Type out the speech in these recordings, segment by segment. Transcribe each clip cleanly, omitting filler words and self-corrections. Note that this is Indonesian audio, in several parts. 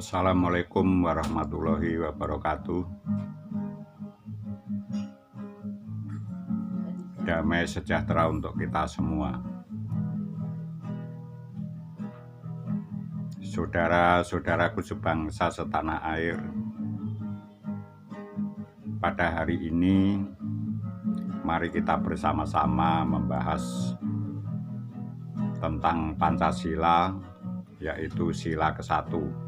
Assalamualaikum warahmatullahi wabarakatuh. Damai sejahtera untuk kita semua. Saudara-saudaraku sebangsa setanah air, pada hari ini mari kita bersama-sama membahas tentang Pancasila, yaitu sila ke-1.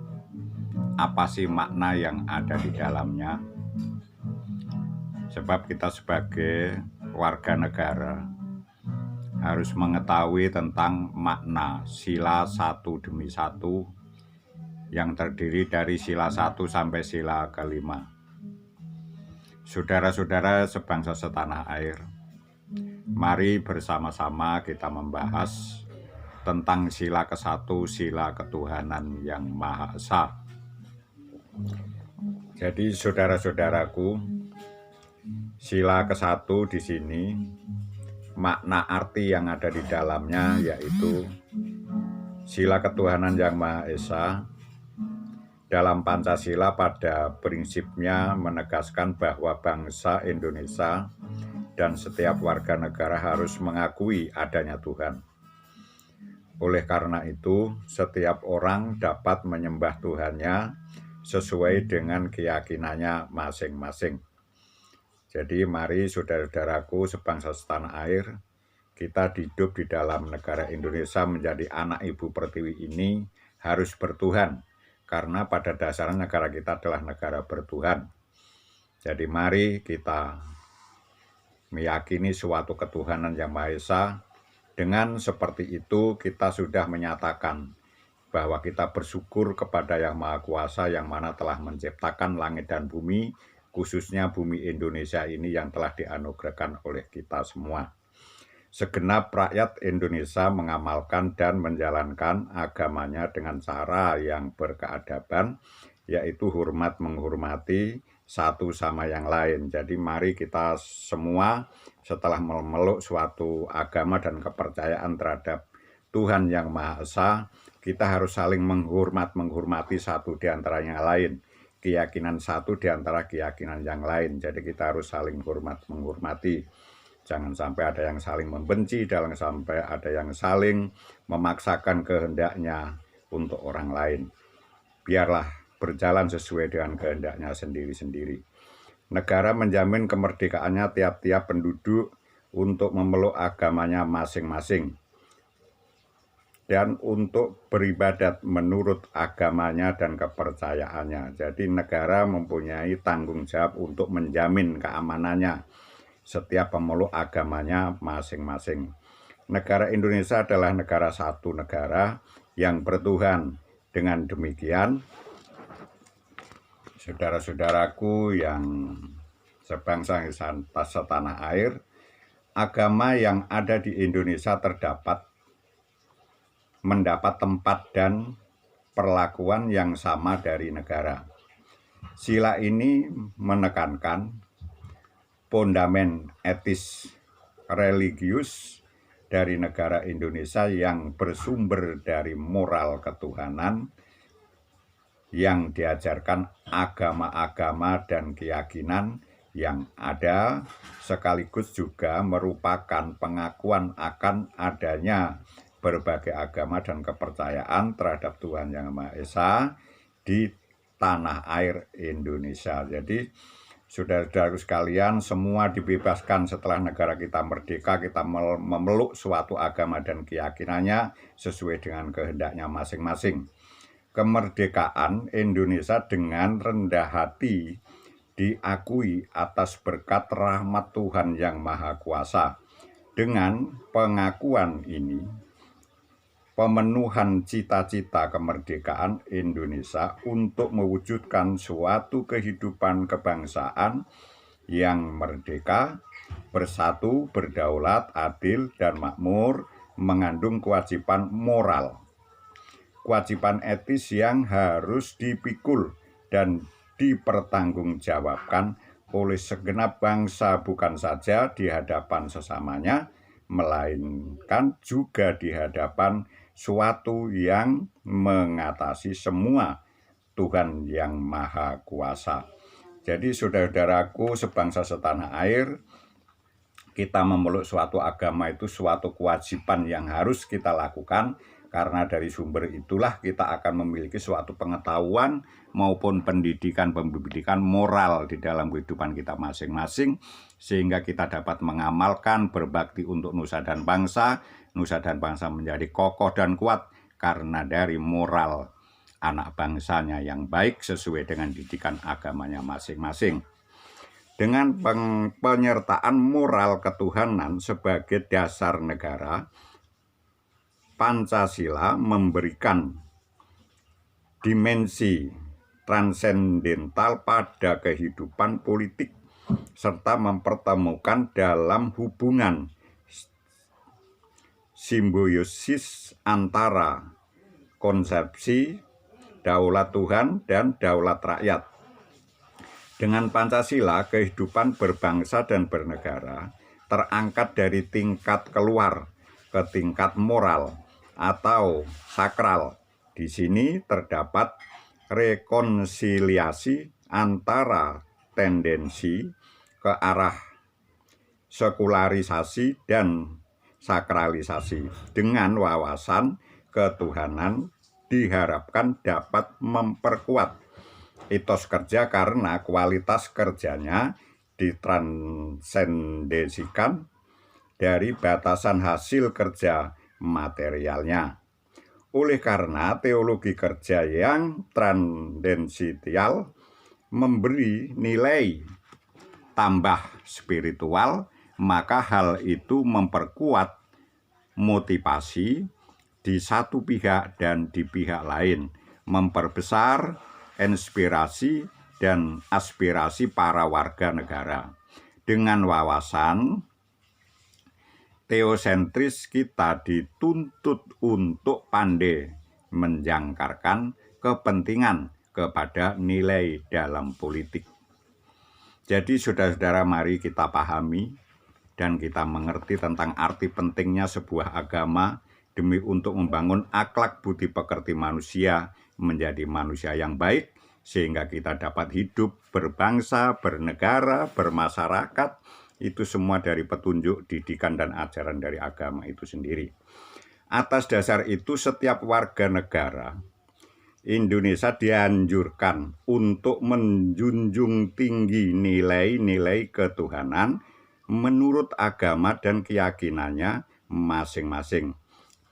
Apa sih makna yang ada di dalamnya? Sebab kita sebagai warga negara harus mengetahui tentang makna sila 1 demi 1 yang terdiri dari sila 1 sampai sila ke-5. Saudara-saudara sebangsa setanah air, mari bersama-sama kita membahas tentang sila ke-1, sila ketuhanan yang Maha Esa. Jadi saudara-saudaraku, sila ke-1 di sini makna arti yang ada di dalamnya yaitu sila ketuhanan yang Maha Esa. Dalam Pancasila pada prinsipnya menegaskan bahwa bangsa Indonesia dan setiap warga negara harus mengakui adanya Tuhan. Oleh karena itu, setiap orang dapat menyembah Tuhannya sesuai dengan keyakinannya masing-masing. Jadi mari saudara-saudaraku sebangsa setanah air, kita hidup di dalam negara Indonesia menjadi anak ibu pertiwi ini harus bertuhan. Karena pada dasarnya negara kita adalah negara bertuhan. Jadi mari kita meyakini suatu ketuhanan yang Maha Esa. Dengan seperti itu kita sudah menyatakan bahwa kita bersyukur kepada Yang Maha Kuasa yang mana telah menciptakan langit dan bumi, khususnya bumi Indonesia ini yang telah dianugerahkan oleh kita semua. Segenap rakyat Indonesia mengamalkan dan menjalankan agamanya dengan cara yang berkeadaban, yaitu hormat menghormati satu sama yang lain. Jadi mari kita semua setelah memeluk suatu agama dan kepercayaan terhadap Tuhan yang Maha Esa, kita harus saling menghormati satu di antara yang lain. Keyakinan satu di antara keyakinan yang lain. Jadi kita harus saling menghormati. Jangan sampai ada yang saling membenci, jangan sampai ada yang saling memaksakan kehendaknya untuk orang lain. Biarlah berjalan sesuai dengan kehendaknya sendiri-sendiri. Negara menjamin kemerdekaannya tiap-tiap penduduk untuk memeluk agamanya masing-masing dan untuk beribadat menurut agamanya dan kepercayaannya. Jadi negara mempunyai tanggung jawab untuk menjamin keamanannya setiap pemeluk agamanya masing-masing. Negara Indonesia adalah negara satu negara yang bertuhan. Dengan demikian, saudara-saudaraku yang sebangsa setanah air, agama yang ada di Indonesia mendapat tempat dan perlakuan yang sama dari negara. Sila ini menekankan fondamen etis religius dari negara Indonesia yang bersumber dari moral ketuhanan yang diajarkan agama-agama dan keyakinan yang ada, sekaligus juga merupakan pengakuan akan adanya berbagai agama dan kepercayaan terhadap Tuhan yang Maha Esa di tanah air Indonesia. Jadi saudara-saudaraku sekalian, semua dibebaskan setelah negara kita merdeka, kita memeluk suatu agama dan keyakinannya sesuai dengan kehendaknya masing-masing. Kemerdekaan Indonesia dengan rendah hati diakui atas berkat rahmat Tuhan yang Maha Kuasa. Dengan pengakuan ini, pemenuhan cita-cita kemerdekaan Indonesia untuk mewujudkan suatu kehidupan kebangsaan yang merdeka, bersatu, berdaulat, adil, dan makmur, mengandung kewajiban moral, kewajiban etis yang harus dipikul dan dipertanggungjawabkan oleh segenap bangsa, bukan saja di hadapan sesamanya, melainkan juga di hadapan suatu yang mengatasi semua Tuhan yang Maha Kuasa. Jadi saudara-saudaraku sebangsa setanah air, kita memeluk suatu agama itu suatu kewajiban yang harus kita lakukan, karena dari sumber itulah kita akan memiliki suatu pengetahuan maupun pendidikan moral di dalam kehidupan kita masing-masing, sehingga kita dapat mengamalkan berbakti untuk nusa dan bangsa menjadi kokoh dan kuat karena dari moral anak bangsanya yang baik sesuai dengan didikan agamanya masing-masing. Dengan penyertaan moral ketuhanan sebagai dasar negara, Pancasila memberikan dimensi transendental pada kehidupan politik serta mempertemukan dalam hubungan simbiosis antara konsepsi daulat Tuhan dan daulat rakyat. Dengan Pancasila, kehidupan berbangsa dan bernegara terangkat dari tingkat keluar ke tingkat moral atau sakral. Di sini terdapat rekonsiliasi antara tendensi ke arah sekularisasi dan sakralisasi. Dengan wawasan ketuhanan diharapkan dapat memperkuat etos kerja karena kualitas kerjanya ditransendensikan dari batasan hasil kerja materialnya. Oleh karena teologi kerja yang transendensial memberi nilai tambah spiritual, maka hal itu memperkuat motivasi di satu pihak dan di pihak lain, memperbesar inspirasi dan aspirasi para warga negara. Dengan wawasan teosentris, kita dituntut untuk pandai menjangkarkan kepentingan kepada nilai dalam politik. Jadi saudara-saudara, mari kita pahami dan kita mengerti tentang arti pentingnya sebuah agama demi untuk membangun akhlak budi pekerti manusia menjadi manusia yang baik, sehingga kita dapat hidup berbangsa, bernegara, bermasyarakat. Itu semua dari petunjuk, didikan, dan ajaran dari agama itu sendiri. Atas dasar itu, setiap warga negara Indonesia dianjurkan untuk menjunjung tinggi nilai-nilai ketuhanan menurut agama dan keyakinannya masing-masing.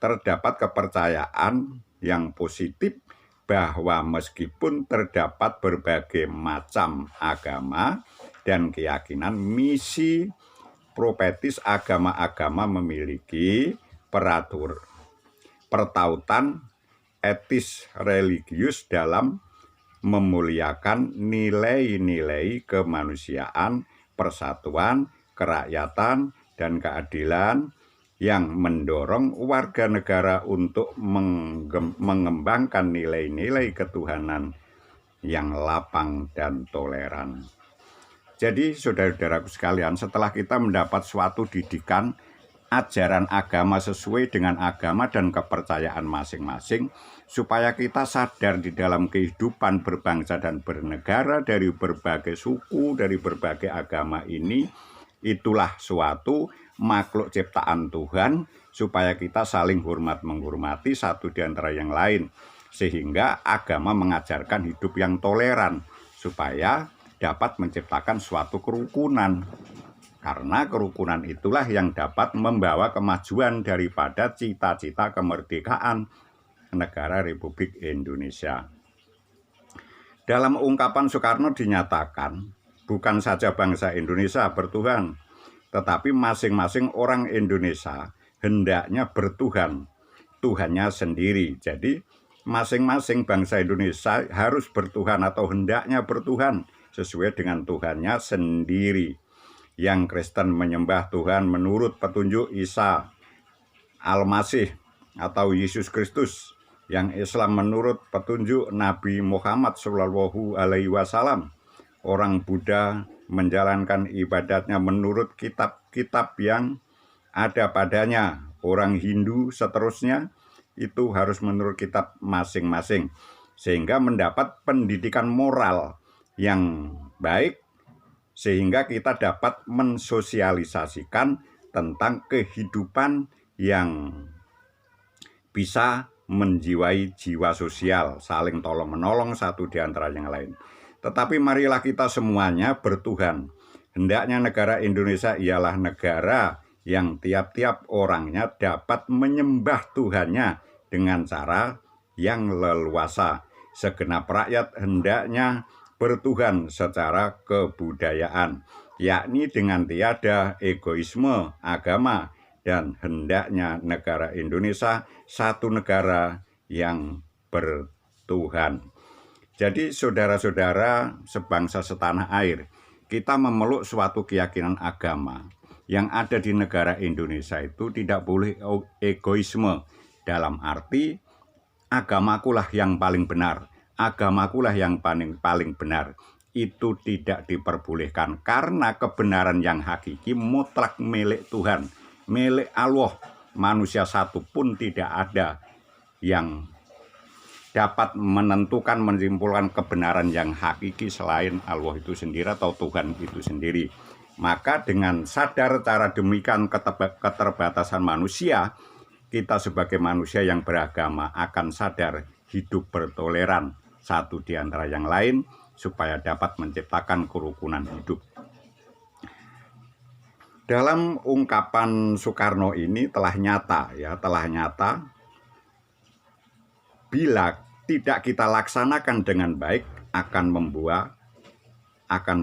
Terdapat kepercayaan yang positif bahwa meskipun terdapat berbagai macam agama dan keyakinan, misi propetis agama-agama memiliki pertautan etis religius dalam memuliakan nilai-nilai kemanusiaan, persatuan, kerakyatan, dan keadilan yang mendorong warga negara untuk mengembangkan nilai-nilai ketuhanan yang lapang dan toleran. Jadi saudara-saudaraku sekalian, setelah kita mendapat suatu didikan ajaran agama sesuai dengan agama dan kepercayaan masing-masing, supaya kita sadar di dalam kehidupan berbangsa dan bernegara dari berbagai suku, dari berbagai agama ini, itulah suatu makhluk ciptaan Tuhan, supaya kita saling hormat-menghormati satu di antara yang lain, sehingga agama mengajarkan hidup yang toleran, supaya dapat menciptakan suatu kerukunan. Karena kerukunan itulah yang dapat membawa kemajuan daripada cita-cita kemerdekaan negara Republik Indonesia. Dalam ungkapan Soekarno dinyatakan, bukan saja bangsa Indonesia bertuhan, tetapi masing-masing orang Indonesia hendaknya bertuhan, Tuhannya sendiri. Jadi masing-masing bangsa Indonesia harus bertuhan atau hendaknya bertuhan sesuai dengan Tuhannya sendiri. Yang Kristen menyembah Tuhan menurut petunjuk Isa Al-Masih atau Yesus Kristus. Yang Islam menurut petunjuk Nabi Muhammad SAW. Orang Buddha menjalankan ibadatnya menurut kitab-kitab yang ada padanya. Orang Hindu seterusnya itu harus menurut kitab masing-masing. sehingga mendapat pendidikan moral yang baik, sehingga kita dapat mensosialisasikan tentang kehidupan yang bisa menjiwai jiwa sosial, saling tolong-menolong satu di antara yang lain. Tetapi marilah kita semuanya bertuhan. Hendaknya negara Indonesia ialah negara yang tiap-tiap orangnya dapat menyembah Tuhannya dengan cara yang leluasa. Segenap rakyat hendaknya bertuhan secara kebudayaan, yakni dengan tiada egoisme agama, dan hendaknya negara Indonesia satu negara yang bertuhan. Jadi saudara-saudara sebangsa setanah air, kita memeluk suatu keyakinan agama yang ada di negara Indonesia itu tidak boleh egoisme, dalam arti agamakulah yang paling benar, agamakulah yang paling benar. Itu tidak diperbolehkan, karena kebenaran yang hakiki mutlak milik Tuhan, milik Allah. Manusia satu pun tidak ada yang dapat menentukan, menyimpulkan kebenaran yang hakiki selain Allah itu sendiri atau Tuhan itu sendiri. Maka dengan sadar cara demikian keterbatasan manusia, kita sebagai manusia yang beragama akan sadar hidup bertoleran satu di antara yang lain, supaya dapat menciptakan kerukunan hidup. Dalam ungkapan Soekarno ini telah nyata, bila tidak kita laksanakan dengan baik akan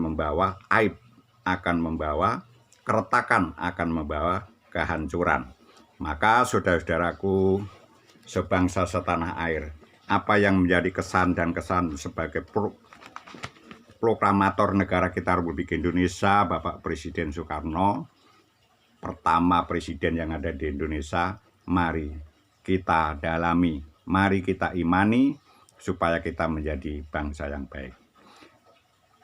membawa aib, akan membawa keretakan, akan membawa kehancuran. Maka saudara-saudaraku sebangsa setanah air, apa yang menjadi kesan dan kesan sebagai proklamator negara kita Republik Indonesia, Bapak Presiden Soekarno, pertama presiden yang ada di Indonesia, mari kita dalami, mari kita imani, supaya kita menjadi bangsa yang baik.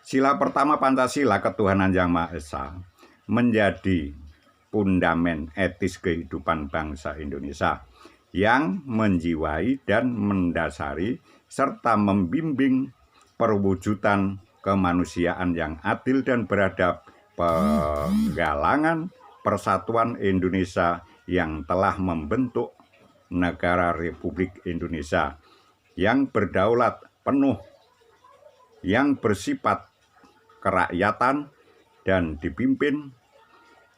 Sila pertama Pancasila, ketuhanan yang Maha Esa, menjadi fundamen etis kehidupan bangsa Indonesia yang menjiwai dan mendasari serta membimbing perwujudan kemanusiaan yang adil dan beradab, penggalangan persatuan Indonesia yang telah membentuk negara Republik Indonesia yang berdaulat penuh, yang bersifat kerakyatan dan dipimpin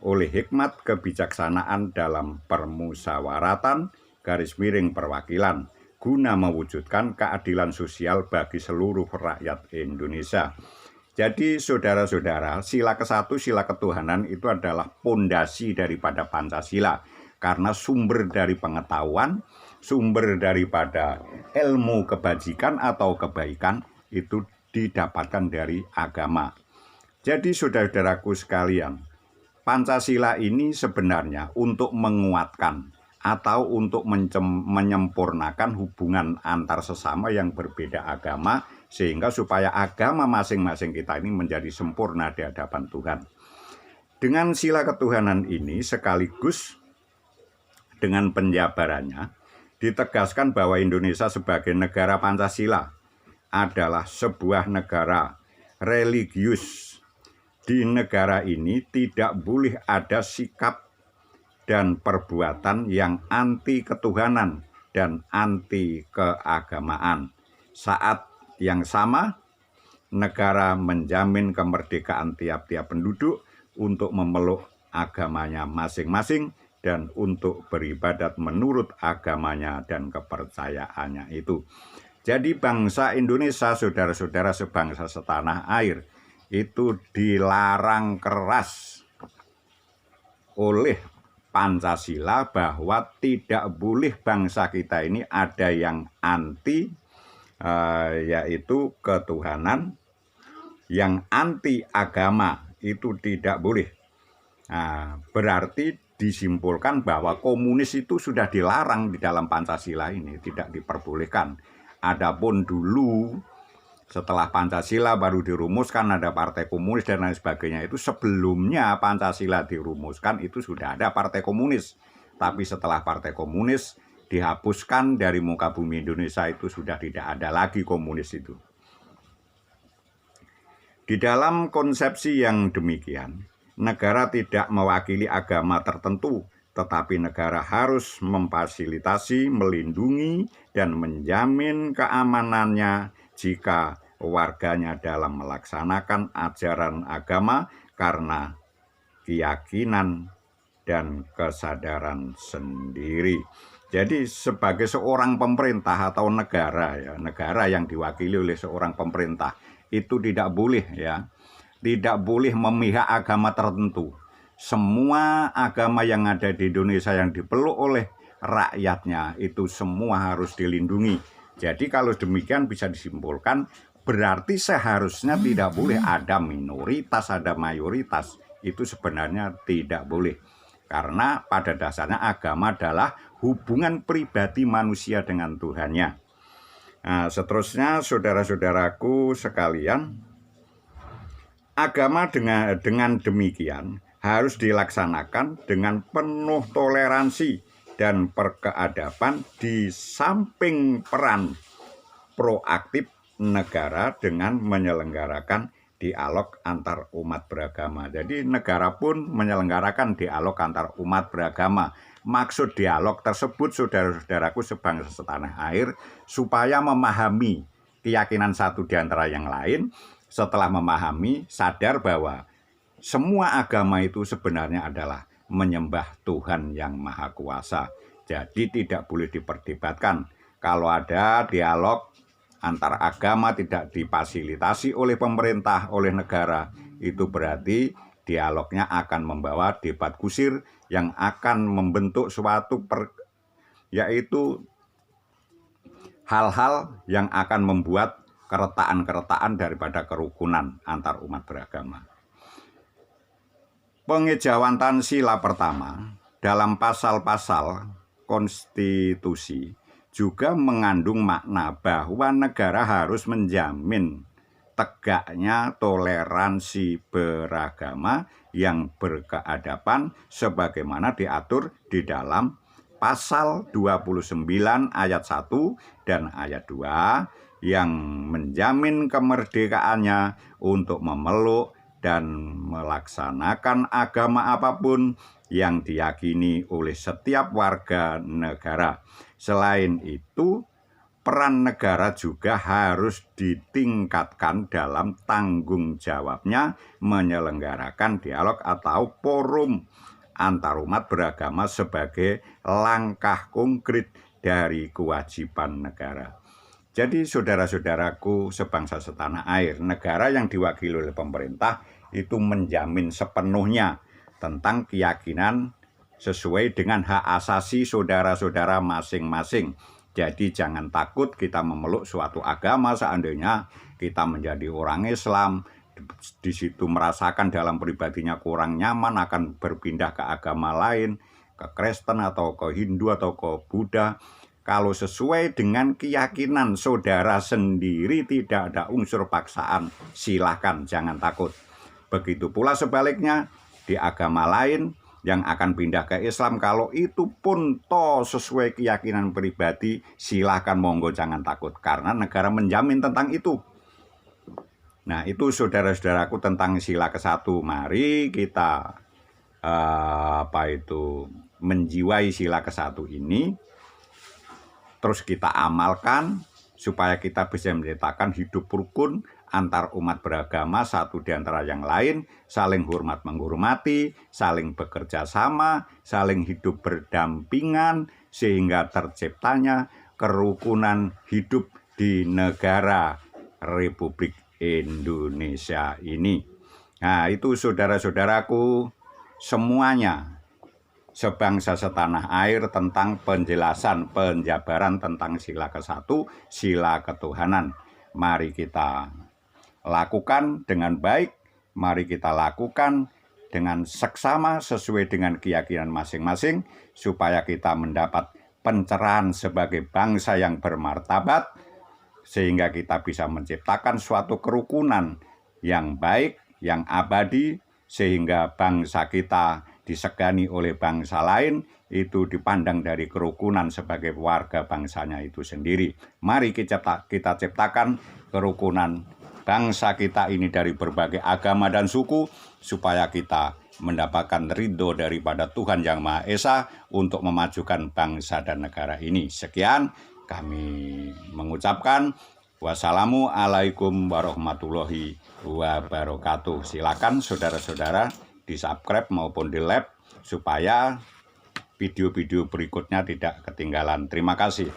oleh hikmat kebijaksanaan dalam permusyawaratan _perwakilan guna mewujudkan keadilan sosial bagi seluruh rakyat Indonesia. Jadi saudara-saudara, sila ke-1, sila ketuhanan itu adalah pondasi daripada Pancasila, karena sumber dari pengetahuan, sumber daripada ilmu kebajikan atau kebaikan itu didapatkan dari agama. Jadi saudara-saudaraku sekalian, Pancasila ini sebenarnya untuk menguatkan atau untuk menyempurnakan hubungan antar sesama yang berbeda agama, sehingga supaya agama masing-masing kita ini menjadi sempurna di hadapan Tuhan. Dengan sila ketuhanan ini sekaligus dengan penjabarannya ditegaskan bahwa Indonesia sebagai negara Pancasila adalah sebuah negara religius. Di negara ini tidak boleh ada sikap dan perbuatan yang anti ketuhanan dan anti keagamaan. Saat yang sama, negara menjamin kemerdekaan tiap-tiap penduduk untuk memeluk agamanya masing-masing dan untuk beribadat menurut agamanya dan kepercayaannya itu. Jadi bangsa Indonesia, saudara-saudara sebangsa setanah air, itu dilarang keras oleh Pancasila bahwa tidak boleh bangsa kita ini ada yang anti, yaitu ketuhanan, yang anti agama, itu tidak boleh. Berarti disimpulkan bahwa komunis itu sudah dilarang di dalam Pancasila ini, tidak diperbolehkan. Adapun dulu setelah Pancasila baru dirumuskan ada Partai Komunis dan lain sebagainya, itu sebelumnya Pancasila dirumuskan itu sudah ada Partai Komunis. Tapi setelah Partai Komunis dihapuskan dari muka bumi Indonesia, itu sudah tidak ada lagi komunis itu. Di dalam konsepsi yang demikian, negara tidak mewakili agama tertentu, tetapi negara harus memfasilitasi, melindungi, dan menjamin keamanannya jika warganya dalam melaksanakan ajaran agama karena keyakinan dan kesadaran sendiri. Jadi sebagai seorang pemerintah atau negara, ya, negara yang diwakili oleh seorang pemerintah, itu tidak boleh, ya, tidak boleh memihak agama tertentu. Semua agama yang ada di Indonesia yang dipeluk oleh rakyatnya itu semua harus dilindungi. Jadi kalau demikian bisa disimpulkan berarti seharusnya tidak boleh ada minoritas, ada mayoritas. Itu sebenarnya tidak boleh. Karena pada dasarnya agama adalah hubungan pribadi manusia dengan Tuhannya. Nah, seterusnya saudara-saudaraku sekalian, agama dengan demikian harus dilaksanakan dengan penuh toleransi dan perkeadapan di samping peran proaktif negara dengan menyelenggarakan dialog antar umat beragama. Jadi negara pun menyelenggarakan dialog antar umat beragama. Maksud dialog tersebut, saudara-saudaraku sebangsa setanah air, supaya memahami keyakinan satu di antara yang lain. Setelah memahami, sadar bahwa semua agama itu sebenarnya adalah menyembah Tuhan yang Maha Kuasa. Jadi tidak boleh diperdebatkan. Kalau ada dialog antar agama tidak difasilitasi oleh pemerintah, oleh negara, itu berarti dialognya akan membawa debat kusir yang akan membentuk suatu yaitu hal-hal yang akan membuat keretaan-keretaan daripada kerukunan antar umat beragama. Pengejawantan sila pertama dalam pasal-pasal konstitusi juga mengandung makna bahwa negara harus menjamin tegaknya toleransi beragama yang berkeadapan sebagaimana diatur di dalam pasal 29 ayat 1 dan ayat 2 yang menjamin kemerdekaannya untuk memeluk dan melaksanakan agama apapun yang diyakini oleh setiap warga negara. Selain itu, peran negara juga harus ditingkatkan dalam tanggung jawabnya menyelenggarakan dialog atau forum antarumat beragama sebagai langkah konkret dari kewajiban negara. Jadi saudara-saudaraku sebangsa setanah air, negara yang diwakili oleh pemerintah itu menjamin sepenuhnya tentang keyakinan sesuai dengan hak asasi saudara-saudara masing-masing. Jadi jangan takut kita memeluk suatu agama seandainya kita menjadi orang Islam, di situ merasakan dalam pribadinya kurang nyaman akan berpindah ke agama lain, ke Kristen atau ke Hindu atau ke Buddha. Kalau sesuai dengan keyakinan saudara sendiri tidak ada unsur paksaan, silahkan, jangan takut. Begitu pula sebaliknya di agama lain yang akan pindah ke Islam, kalau itu pun toh sesuai keyakinan pribadi, silahkan, monggo, jangan takut, karena negara menjamin tentang itu. Nah, itu saudara-saudaraku tentang sila ke-1. Mari kita menjiwai sila ke-1 ini, terus kita amalkan supaya kita bisa menciptakan hidup rukun antar umat beragama satu di antara yang lain, saling hormat menghormati, saling bekerja sama, saling hidup berdampingan, sehingga terciptanya kerukunan hidup di negara Republik Indonesia ini. Nah, itu saudara-saudaraku semuanya sebangsa setanah air tentang penjelasan penjabaran tentang sila ke-1, sila ketuhanan. Mari kita lakukan dengan baik, mari kita lakukan dengan seksama sesuai dengan keyakinan masing-masing, supaya kita mendapat pencerahan sebagai bangsa yang bermartabat, sehingga kita bisa menciptakan suatu kerukunan yang baik, yang abadi, sehingga bangsa kita disegani oleh bangsa lain itu dipandang dari kerukunan sebagai warga bangsanya itu sendiri. Mari kita ciptakan kerukunan bangsa kita ini dari berbagai agama dan suku, supaya kita mendapatkan ridho daripada Tuhan Yang Maha Esa untuk memajukan bangsa dan negara ini. Sekian kami mengucapkan wassalamualaikum warahmatullahi wabarakatuh. Silakan saudara-saudara di-subscribe maupun di-like supaya video-video berikutnya tidak ketinggalan. Terima kasih.